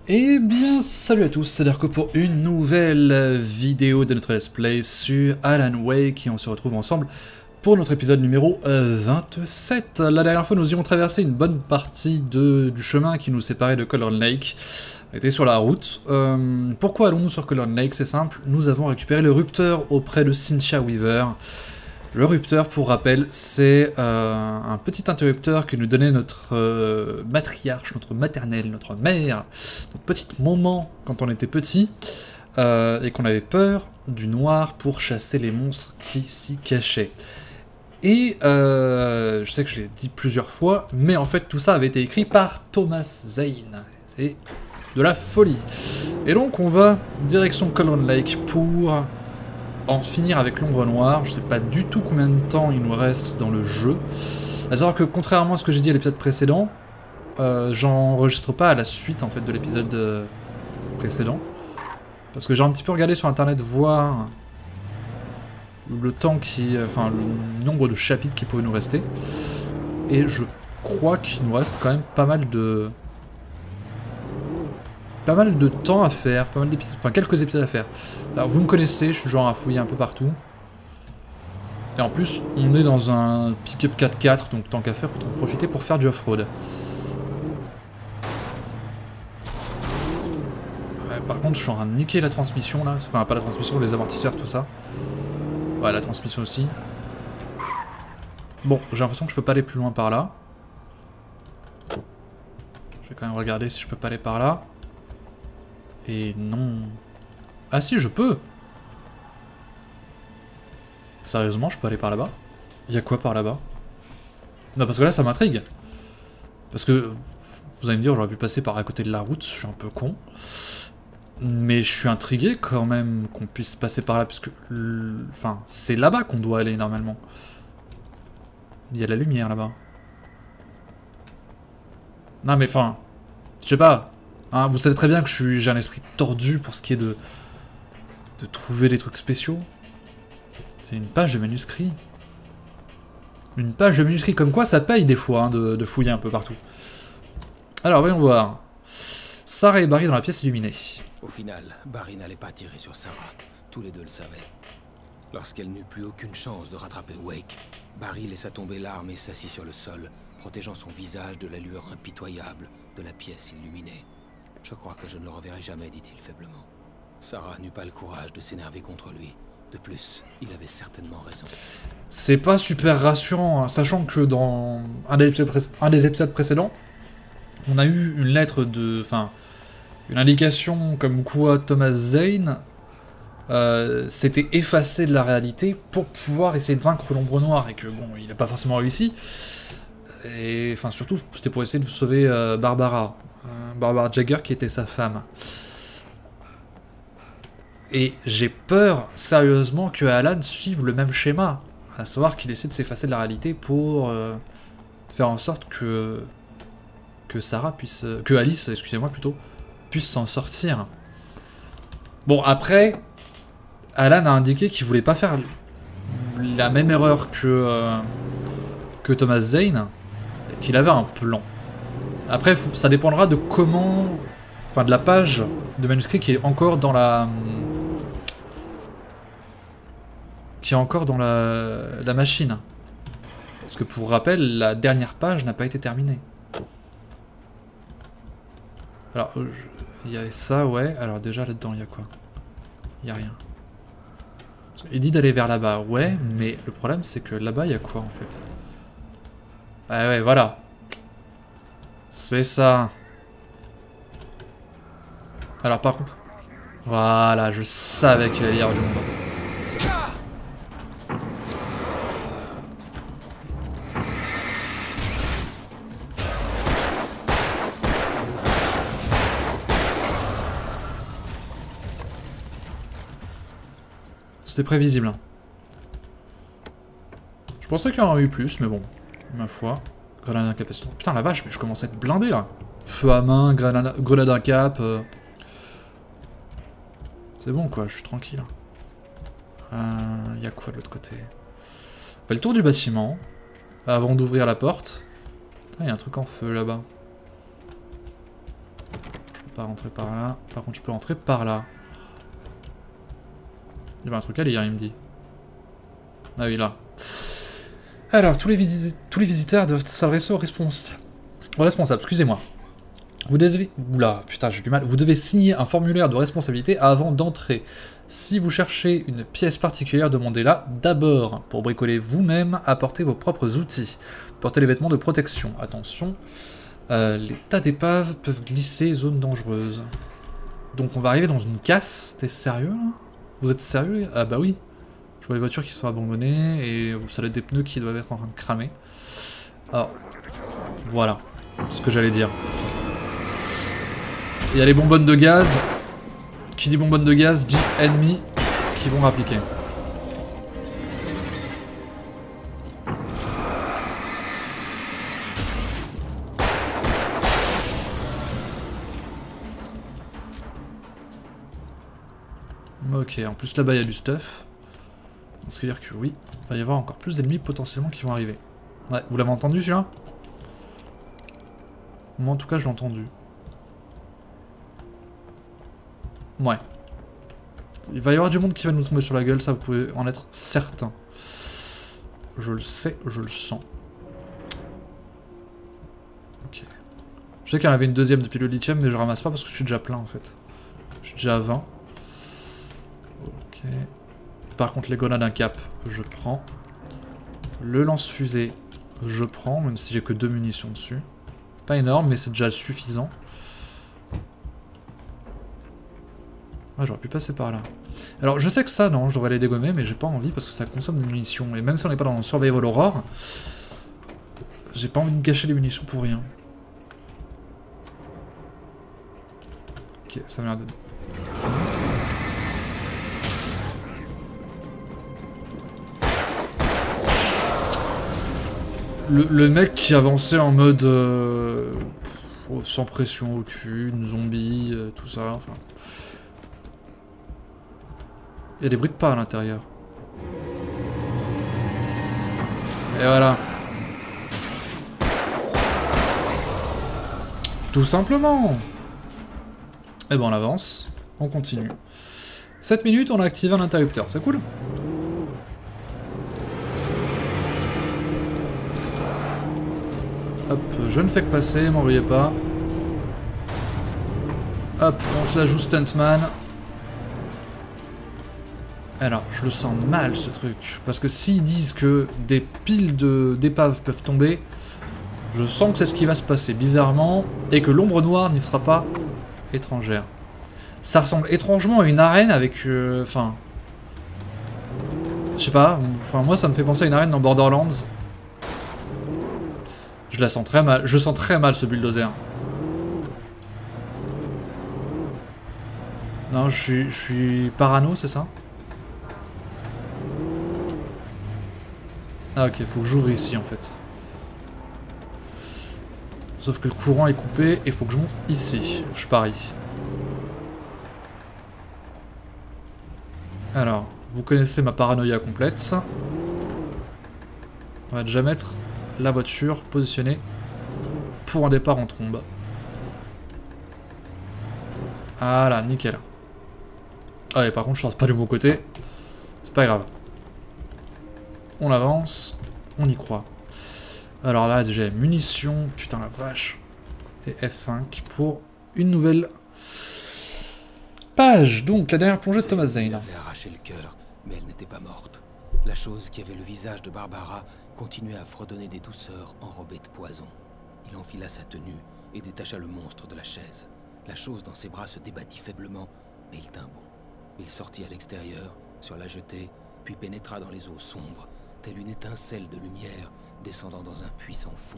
Eh bien, salut à tous, c'est Darko pour une nouvelle vidéo de notre let's play sur Alan Wake et on se retrouve ensemble pour notre épisode numéro 27. La dernière fois, nous y avons traversé une bonne partie du chemin qui nous séparait de Colorn Lake. On était sur la route. Pourquoi allons-nous sur Colorn Lake? C'est simple, nous avons récupéré le rupteur auprès de Cynthia Weaver. Le rupteur, pour rappel, c'est un petit interrupteur que nous donnait notre matriarche, notre maternelle, notre mère, notre petite maman quand on était petit, et qu'on avait peur du noir pour chasser les monstres qui s'y cachaient. Et je sais que je l'ai dit plusieurs fois, mais en fait tout ça avait été écrit par Thomas Zane. C'est de la folie. Et donc on va direction Colorn Lake pour en finir avec l'ombre noire. Je sais pas du tout combien de temps il nous reste dans le jeu. À savoir que contrairement à ce que j'ai dit à l'épisode précédent, j'enregistre pas à la suite en fait de l'épisode précédent. Parce que j'ai un petit peu regardé sur internet voir le temps qui. Enfin le nombre de chapitres qui pouvaient nous rester. Et je crois qu'il nous reste quand même pas mal de temps à faire, pas mal d'épisodes, enfin quelques épisodes à faire. Alors vous me connaissez, je suis genre à fouiller un peu partout. Et en plus, on est dans un pick-up 4x4, donc tant qu'à faire, autant en profiter pour faire du off-road. Ouais, par contre, je suis en train de niquer la transmission là, enfin pas la transmission, les amortisseurs, tout ça. Ouais, la transmission aussi. Bon, j'ai l'impression que je peux pas aller plus loin par là. Je vais quand même regarder si je peux pas aller par là. Et non... Ah si, je peux! Sérieusement, je peux aller par là-bas? Il y a quoi par là-bas? Non, parce que là, ça m'intrigue. Parce que, vous allez me dire, j'aurais pu passer par à côté de la route, je suis un peu con. Mais je suis intrigué quand même qu'on puisse passer par là, puisque... Enfin, c'est là-bas qu'on doit aller, normalement. Il y a la lumière, là-bas. Non, mais enfin... Je sais pas. Hein, vous savez très bien que j'ai un esprit tordu pour ce qui est de trouver des trucs spéciaux. C'est une page de manuscrit. Une page de manuscrit, comme quoi ça paye des fois hein, de fouiller un peu partout. Alors, voyons voir. Sarah et Barry dans la pièce illuminée. Au final, Barry n'allait pas tirer sur Sarah. Tous les deux le savaient. Lorsqu'elle n'eut plus aucune chance de rattraper Wake, Barry laissa tomber l'arme et s'assit sur le sol, protégeant son visage de la lueur impitoyable de la pièce illuminée. Je crois que je ne le reverrai jamais, dit-il faiblement. Sarah n'eut pas le courage de s'énerver contre lui. De plus, il avait certainement raison. C'est pas super rassurant, hein, sachant que dans un des épisodes précédents, on a eu une lettre de... Enfin, une indication comme quoi Thomas Zane s'était effacé de la réalité pour pouvoir essayer de vaincre l'ombre noire, et que bon, il n'a pas forcément réussi. Et enfin, surtout, c'était pour essayer de sauver Barbara Jagger qui était sa femme. Et j'ai peur, sérieusement, que Alan suive le même schéma. À savoir qu'il essaie de s'effacer de la réalité pour faire en sorte que Sarah puisse... que Alice, excusez-moi plutôt, puisse s'en sortir. Bon, après, Alan a indiqué qu'il voulait pas faire la même erreur que Thomas Zane, qu'il avait un plan. Après, ça dépendra de comment... Enfin, de la page de manuscrit qui est encore dans la... la machine. Parce que pour rappel, la dernière page n'a pas été terminée. Alors, il y a ça, ouais. Alors déjà, là-dedans, il y a quoi? Il y a rien. Il dit d'aller vers là-bas, ouais, mais le problème, c'est que là-bas, il y a quoi, en fait? Ah ouais, voilà. C'est ça. Alors, par contre... Voilà, je savais qu'il allait y avoir du monde. C'était prévisible. Hein. Je pensais qu'il y en aurait eu plus, mais bon. Ma foi. Grenade incapacitant. Putain la vache, mais je commence à être blindé là. Feu à main, grenade incap. C'est bon quoi, je suis tranquille. Y a quoi de l'autre côté? On fait le tour du bâtiment. Avant d'ouvrir la porte. Il y a un truc en feu là-bas. Je peux pas rentrer par là. Par contre, je peux rentrer par là. Il y avait un truc à lire, il me dit. Ah oui, là. Alors, tous les visiteurs doivent s'adresser au responsable, excusez-moi. Vous devez... Oula, putain, j'ai du mal. Vous devez signer un formulaire de responsabilité avant d'entrer. Si vous cherchez une pièce particulière, demandez-la d'abord. Pour bricoler vous-même, apportez vos propres outils. Portez les vêtements de protection. Attention, les tas d'épaves peuvent glisser, zone dangereuse. Donc on va arriver dans une casse. T'es sérieux, là? Vous êtes sérieux? Ah bah oui. Je vois les voitures qui sont abandonnées et ça doit être des pneus qui doivent être en train de cramer. Alors, voilà ce que j'allais dire. Il y a les bonbonnes de gaz. Qui dit bonbonne de gaz dit ennemis qui vont rappliquer. Ok, en plus là-bas il y a du stuff. Ce qui veut dire que oui, il va y avoir encore plus d'ennemis potentiellement qui vont arriver. Ouais, vous l'avez entendu celui-là? Moi en tout cas je l'ai entendu. Ouais. Il va y avoir du monde qui va nous tomber sur la gueule, ça vous pouvez en être certain. Je le sais, je le sens. Ok. Je sais qu'il y en avait une deuxième depuis le lithium, mais je ramasse pas parce que je suis déjà plein en fait. Je suis déjà à 20. Ok. Par contre les grenades à cap, je prends. Le lance-fusée, je prends, même si j'ai que 2 munitions dessus. C'est pas énorme, mais c'est déjà suffisant. Ah, j'aurais pu passer par là. Alors je sais que ça, non, je devrais les dégommer, mais j'ai pas envie parce que ça consomme des munitions. Et même si on n'est pas dans Survival Horror, j'ai pas envie de gâcher les munitions pour rien. Ok, ça m'a l'air de... Le mec qui avançait en mode... sans pression aucune, zombie, tout ça, enfin... Il y a des bruits de pas à l'intérieur. Et voilà. Tout simplement. Et ben on avance. On continue. 7 minutes, on a activé un interrupteur. C'est cool. Hop, je ne fais que passer, m'envoyez pas. Hop, on se la joue stuntman. Alors, je le sens mal ce truc, parce que s'ils disent que des piles d'épaves peuvent tomber, je sens que c'est ce qui va se passer, bizarrement, et que l'ombre noire n'y sera pas étrangère. Ça ressemble étrangement à une arène avec... Enfin... je sais pas, enfin moi ça me fait penser à une arène dans Borderlands. Je la sens très mal, je sens très mal ce bulldozer. Non, je suis parano, c'est ça? Ah ok, faut que j'ouvre ici en fait. Sauf que le courant est coupé et faut que je monte ici, je parie. Alors, vous connaissez ma paranoïa complète. On va déjà mettre la voiture positionnée pour un départ en trombe. Voilà, nickel. Ah et par contre je sors pas du bon côté. C'est pas grave. On avance, on y croit. Alors là déjà munitions, putain la vache. Et F5 pour une nouvelle page. Donc la dernière plongée de Thomas Zane. Elle avait arraché le cœur, mais elle n'était pas morte. La chose qui avait le visage de Barbara continuait à fredonner des douceurs enrobées de poison. Il enfila sa tenue et détacha le monstre de la chaise. La chose dans ses bras se débattit faiblement, mais il tint bon. Il sortit à l'extérieur, sur la jetée, puis pénétra dans les eaux sombres, telle une étincelle de lumière descendant dans un puissant fond.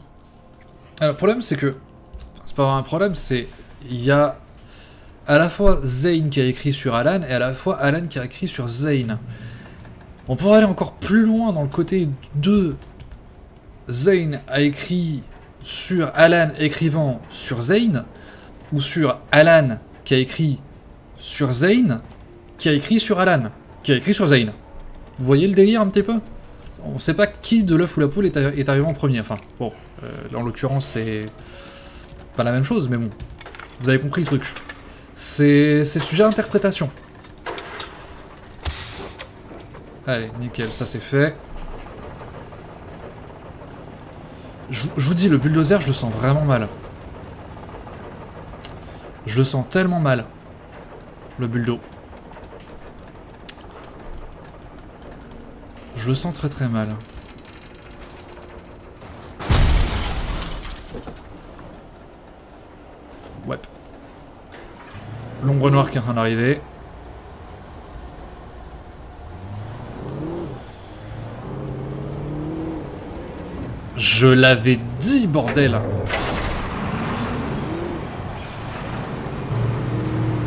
Alors le problème c'est que... c'est pas vraiment un problème, c'est... il y a à la fois Zane qui a écrit sur Alan et à la fois Alan qui a écrit sur Zane. On pourrait aller encore plus loin dans le côté de... Zane a écrit sur Alan écrivant sur Zane, ou sur Alan qui a écrit sur Zane, qui a écrit sur Alan, qui a écrit sur Zane. Vous voyez le délire un petit peu? On sait pas qui de l'œuf ou la poule est arrivé en premier. Enfin, bon, en l'occurrence c'est pas la même chose, mais bon, vous avez compris le truc. C'est sujet à interprétation. Allez, nickel, ça c'est fait. Je vous dis, le bulldozer, je le sens vraiment mal. Je le sens tellement mal. Le bulldo. Je le sens très très mal. Ouais. L'ombre noire qui est en train d'arriver. Je l'avais dit, bordel!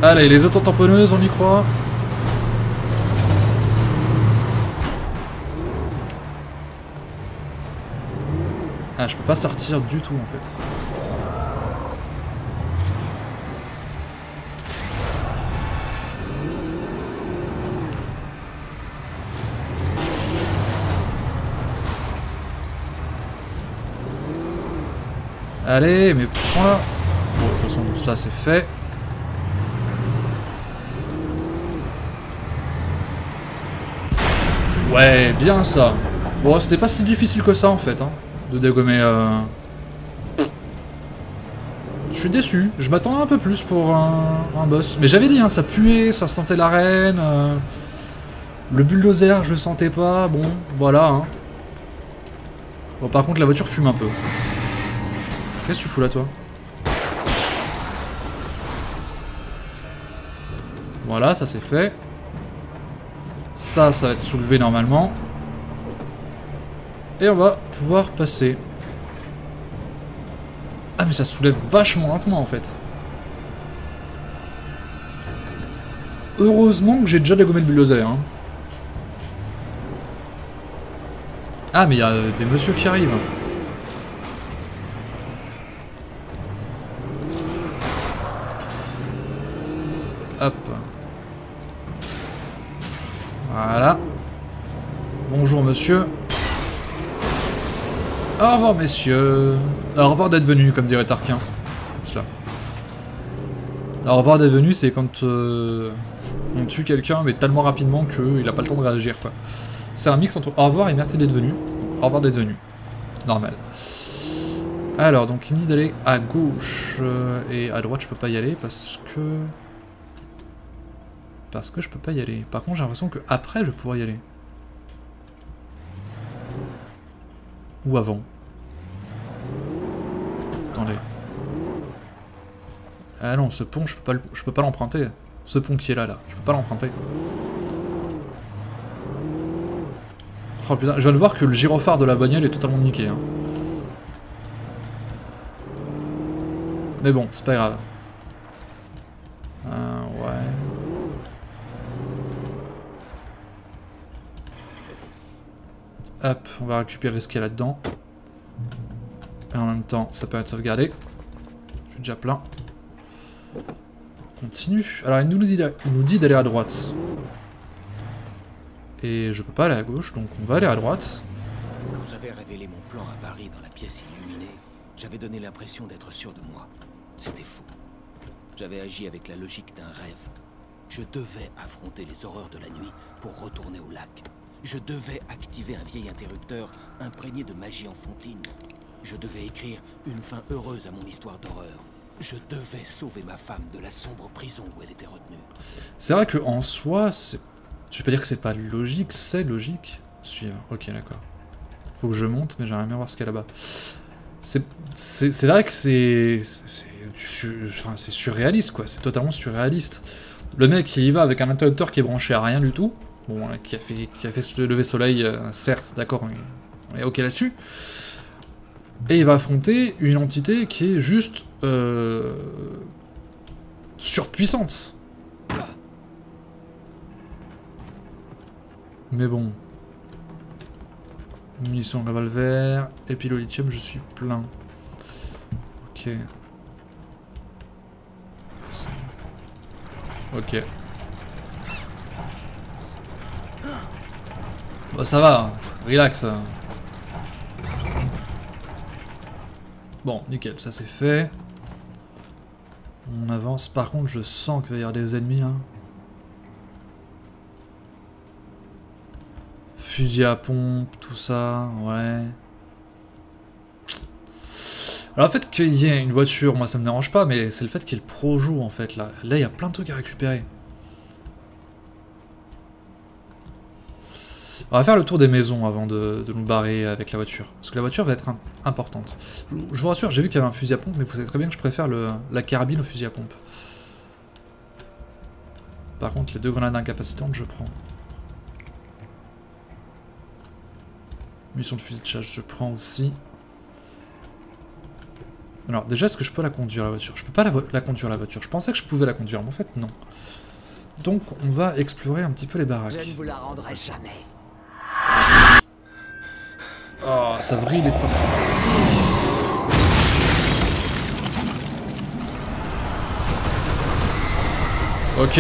Allez, les autotamponneuses, on y croit. Ah, je peux pas sortir du tout, en fait. Allez, mais prends-la. Bon, de toute façon, ça c'est fait. Ouais, bien ça. Bon, c'était pas si difficile que ça en fait, hein, de dégommer. Je suis déçu. Je m'attendais un peu plus pour un boss. Mais j'avais dit, hein, ça puait, ça sentait l'arène. Le bulldozer, je le sentais pas. Bon, voilà. Hein. Bon, par contre, la voiture fume un peu. Qu'est-ce que tu fous là, toi? Voilà, ça c'est fait. Ça va être soulevé normalement. Et on va pouvoir passer. Ah, mais ça soulève vachement lentement en fait. Heureusement que j'ai déjà dégommé le bulldozer. Hein. Ah, mais il y a des messieurs qui arrivent. Hop. Voilà. Bonjour monsieur. Au revoir messieurs. Au revoir d'être venu, comme dirait Tarquin. Cela. Au revoir d'être venu, c'est quand on tue quelqu'un, mais tellement rapidement qu'il n'a pas le temps de réagir, quoi. C'est un mix entre au revoir et merci d'être venu. Au revoir d'être venu. Normal. Alors, donc il me dit d'aller à gauche et à droite, je peux pas y aller parce que je peux pas y aller. Par contre, j'ai l'impression que après, je pourrais y aller. Ou avant. Attendez. Ah non, ce pont, je peux pas l'emprunter. Ce pont qui est là, je peux pas l'emprunter. Oh putain, je viens de voir que le gyrophare de la bagnole est totalement niqué. Hein. Mais bon, c'est pas grave. Ouais. Hop, on va récupérer ce qu'il y a là-dedans. Et en même temps, ça peut être sauvegardé. Je suis déjà plein. On continue. Alors, il nous dit d'aller à droite. Et je peux pas aller à gauche, donc on va aller à droite. Quand j'avais révélé mon plan à Barry dans la pièce illuminée, j'avais donné l'impression d'être sûr de moi. C'était faux. J'avais agi avec la logique d'un rêve. Je devais affronter les horreurs de la nuit pour retourner au lac. Je devais activer un vieil interrupteur imprégné de magie enfantine. Je devais écrire une fin heureuse à mon histoire d'horreur. Je devais sauver ma femme de la sombre prison où elle était retenue. C'est vrai qu'en soi, je vais pas dire que c'est pas logique, c'est logique. Suivre, ok d'accord. Faut que je monte, mais j'aimerais bien voir ce qu'il y a là-bas. C'est vrai que c'est surréaliste quoi, c'est totalement surréaliste. Le mec il y va avec un interrupteur qui est branché à rien du tout. Bon, qui a fait se lever soleil, certes, d'accord, on est ok là-dessus. Et il va affronter une entité qui est juste surpuissante. Mais bon. Munitions revolver, et puis le lithium, je suis plein. Ok. Ok. Bon, ça va, relax. Bon, nickel, ça c'est fait. On avance. Par contre, je sens qu'il va y avoir des ennemis là. Fusil à pompe, tout ça, ouais. Alors le fait qu'il y ait une voiture, moi ça me dérange pas, mais c'est le fait qu'il y ait le Projo en fait là. Là il y a plein de trucs à récupérer. On va faire le tour des maisons avant de nous barrer avec la voiture. Parce que la voiture va être importante. Je vous rassure, j'ai vu qu'il y avait un fusil à pompe, mais vous savez très bien que je préfère la carabine au fusil à pompe. Par contre, les 2 grenades incapacitantes, je prends. Munition de fusil de chasse, je prends aussi. Alors, déjà, est-ce que je peux la conduire, la voiture? Je peux pas la conduire, la voiture. Je pensais que je pouvais la conduire, mais en fait, non. Donc, on va explorer un petit peu les baraques. Je ne vous la rendrai jamais. Oh, ça vrille les temps. Ok.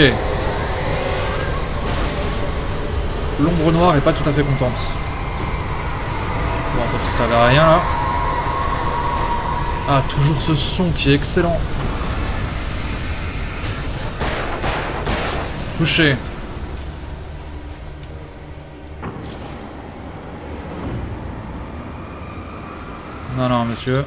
L'ombre noire est pas tout à fait contente. Bon, en fait, ça servait à rien, là. Ah, toujours ce son qui est excellent. Touché. Non, non, monsieur.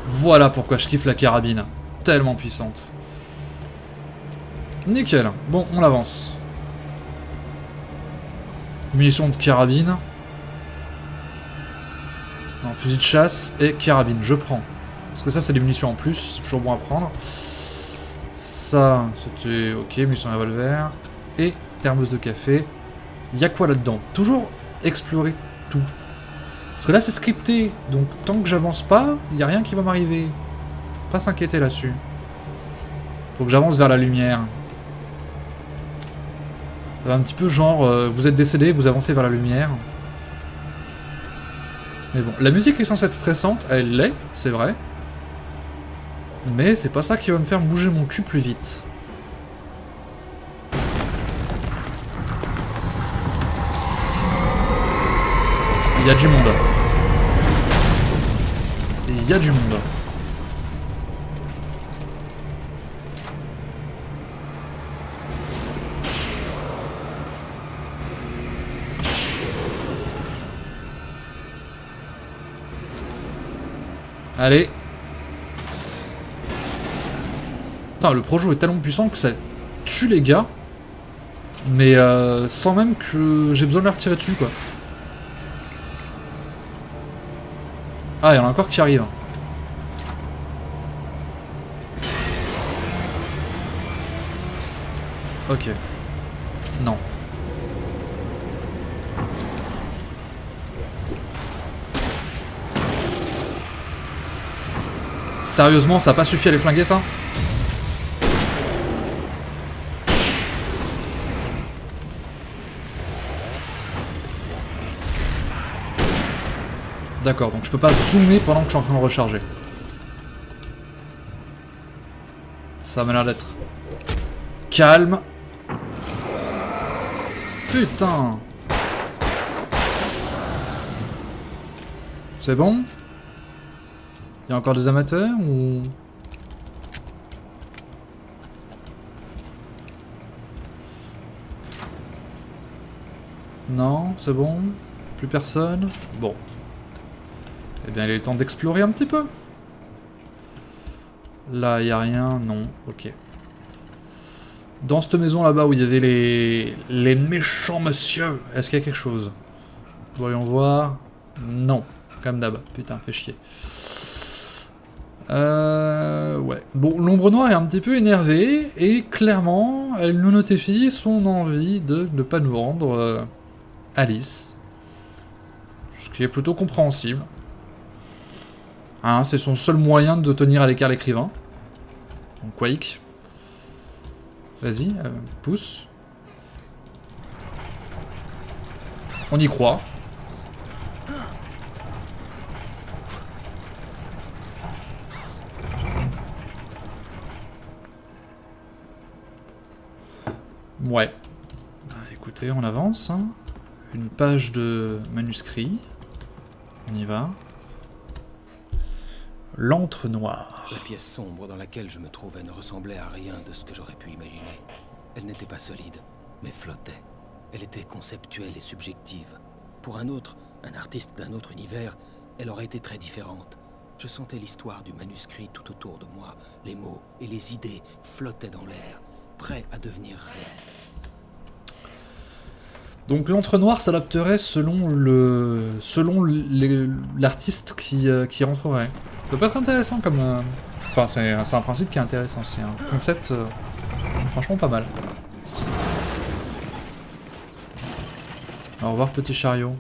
Voilà pourquoi je kiffe la carabine. Tellement puissante. Nickel. Bon, on avance. Munitions de carabine. Non, fusil de chasse et carabine. Je prends. Parce que ça, c'est des munitions en plus. C'est toujours bon à prendre. Ça, c'était ok. Munitions de revolver. Et thermos de café. Il y a quoi là-dedans? Toujours explorer tout. Parce que là, c'est scripté. Donc, tant que j'avance pas, il n'y a rien qui va m'arriver. Pas s'inquiéter là-dessus. Faut que j'avance vers la lumière. Ça va un petit peu genre, vous êtes décédé, vous avancez vers la lumière. Mais bon, la musique est censée être stressante, elle l'est, c'est vrai. Mais c'est pas ça qui va me faire bouger mon cul plus vite. Il y a du monde. Il y a du monde. Allez. Putain, le Projo est tellement puissant que ça tue les gars. Mais sans même que j'ai besoin de leur tirer dessus, quoi. Ah, il y en a encore qui arrivent. Ok. Non. Sérieusement, ça a pas suffi à les flinguer, ça? D'accord, donc je peux pas zoomer pendant que je suis en train de recharger. Ça m'a l'air d'être calme. Putain. C'est bon? Il y a encore des amateurs ou... Non, c'est bon? Plus personne? Bon. Eh bien, il est temps d'explorer un petit peu. Là, il n'y a rien, non, ok. Dans cette maison là-bas où il y avait les méchants monsieur, est-ce qu'il y a quelque chose? Voyons voir. Non, comme d'hab. Putain, fait chier. Ouais. Bon, l'ombre noire est un petit peu énervée et clairement, elle nous notifie son envie de ne pas nous rendre Alice. Ce qui est plutôt compréhensible. Hein, c'est son seul moyen de tenir à l'écart l'écrivain. Donc Quake. Vas-y, pousse. On y croit. Ouais. Bah, écoutez, on avance. Hein. Une page de manuscrit. On y va. L'antre noir. La pièce sombre dans laquelle je me trouvais ne ressemblait à rien de ce que j'aurais pu imaginer. Elle n'était pas solide, mais flottait. Elle était conceptuelle et subjective. Pour un autre, un artiste d'un autre univers, elle aurait été très différente. Je sentais l'histoire du manuscrit tout autour de moi. Les mots et les idées flottaient dans l'air, prêts à devenir réels. Donc l'antre noir s'adapterait selon l'artiste qui rentrerait. Ça peut être intéressant comme... Enfin, c'est un principe qui est intéressant, c'est un concept franchement pas mal. Au revoir petit chariot.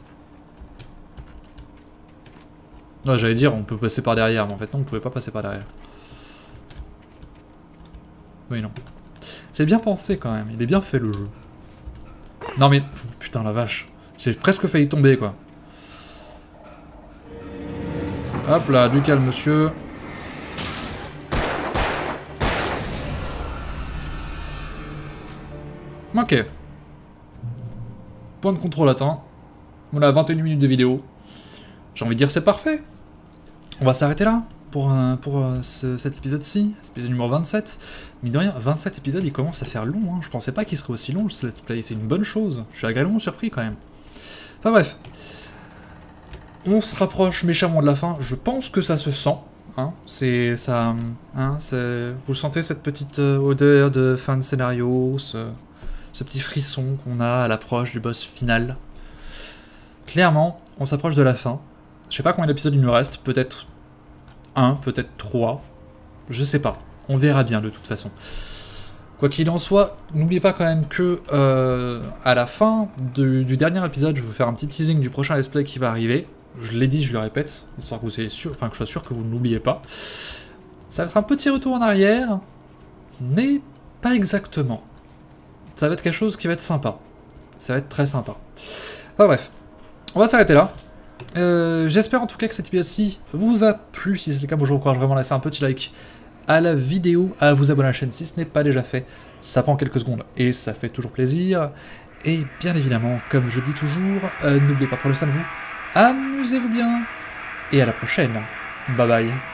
Non, j'allais dire on peut passer par derrière, mais en fait non, on pouvait pas passer par derrière. Oui, non. C'est bien pensé quand même, il est bien fait le jeu. Non mais, putain la vache, j'ai presque failli tomber quoi. Hop là, du calme monsieur. Ok. Point de contrôle atteint. On a 21 minutes de vidéo. J'ai envie de dire c'est parfait. On va s'arrêter là pour cet épisode-ci, cet épisode numéro 27. Mais de rien, 27 épisodes, il commence à faire long. Hein. Je pensais pas qu'il serait aussi long ce let's play, c'est une bonne chose. Je suis agréablement surpris quand même. Enfin bref. On se rapproche méchamment de la fin, je pense que ça se sent. Hein. C'est ça. Hein, vous sentez cette petite odeur de fin de scénario, ce petit frisson qu'on a à l'approche du boss final. Clairement, on s'approche de la fin. Je sais pas combien d'épisodes il nous reste, peut-être 1, peut-être 3. Je sais pas. On verra bien de toute façon. Quoi qu'il en soit, n'oubliez pas quand même que à la fin du dernier épisode, je vais vous faire un petit teasing du prochain let's play qui va arriver. Je l'ai dit, je le répète, histoire que vous soyez sûr, enfin que je sois sûr que vous ne l'oubliez pas. Ça va être un petit retour en arrière, mais pas exactement. Ça va être quelque chose qui va être sympa. Ça va être très sympa. Enfin bref, on va s'arrêter là. J'espère en tout cas que cet épisode-ci vous a plu. Si c'est le cas, moi je vous encourage vraiment à laisser un petit like à la vidéo, à vous abonner à la chaîne si ce n'est pas déjà fait. Ça prend quelques secondes et ça fait toujours plaisir. Et bien évidemment, comme je dis toujours, n'oubliez pas de prendre soin de vous. Amusez-vous bien. Et à la prochaine. Bye bye.